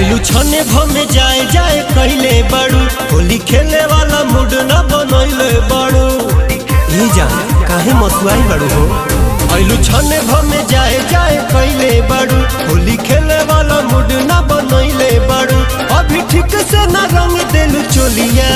आइलू छने भमे जाए जाए कहले बाड़ू, होली खेले वाला मूड न बनैले बाड़ू। ई जा काहे मसुआई बाड़ू हो? आइलू छने भमे जाए जाए कहले बाड़ू, होली खेले वाला मूड न बनैले बाड़ू। अभी ठीक से न रंग देलू चोलिया।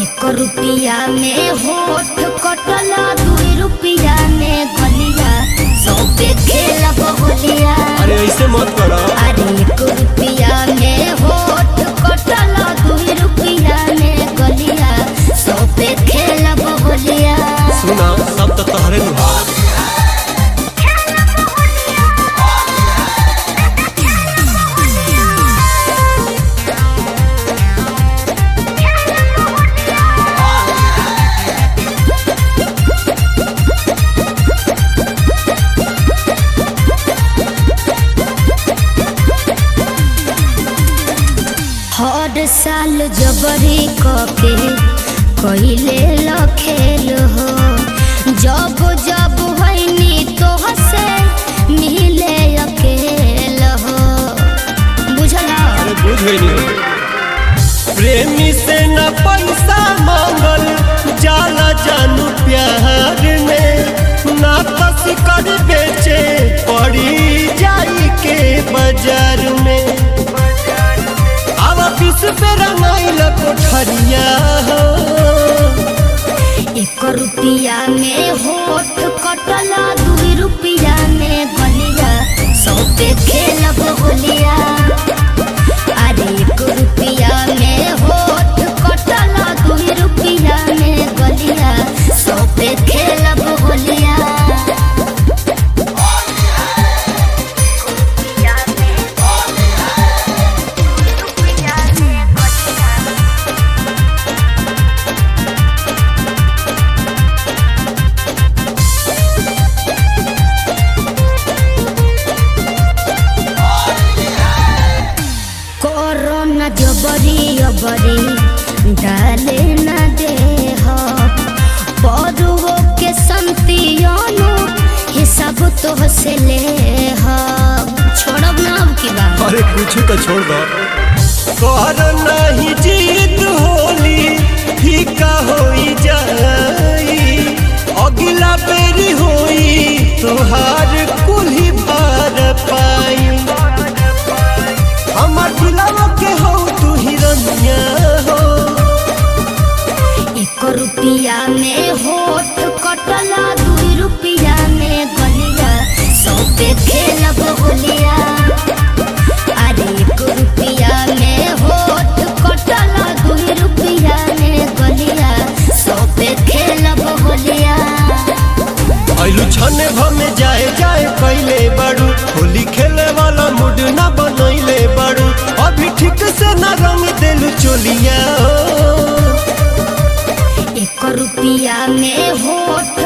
1 रुपया में होठ कटला, 2 रुपया में गलिया, 100 पे खेला होलिया। अरे ऐसे मत करो। अरे 1 रुपया में होठ कटला, 2 रुपया में गलिया, 100 पे खेला होलिया। सुना सब तो तोहरे नु। हर साल जबरी कके कइले लखेल हो, जब जब होइनी तो हसे मिले अकेल हो। बुझला? अरे बुझ गई। प्रेमी से न पैसा मांगल जाला जानू प्यार में, ना कस कर बेचे पड़ी जाई के बाजार में। किस पे रंगाइल कोठरिया हो? 1 रुपया में होठ कटला, 2 रुपया में गलिया, 100 पे खेलब होलिया। अरे 1 रुपया में होठ कटला, 2 रुपया में गलिया, 100 पे खेलब होलिया। कोरोना जबरी अबरी डाले न दे हो, परुओ के संतियों हिसाब तो से ले हो। छोड़ब ना अब की बात। अरे कुछ तो छोड़ दो। कर नहीं जीत होली फीका होई जाई, अगला बेरी होई तोहार कुल्ही भार पाई। हमार दिलवा के हो तू हिरनिया हो। 1 रुपया में होठ कटला, 2 रुपया में गलिया, 100 पे खेलब होलिया। अरे 1 रुपया में होठ कटला, 2 रुपया में गलिया, 100 पे खेलब होलिया। आइलू छने भमे जाए जाए कहले बाड़ू, होली खेले वाला मूड न बनैले बाड़ू। अभी ठीक से न रंग देलू चोलिया। 1 रुपया में होठ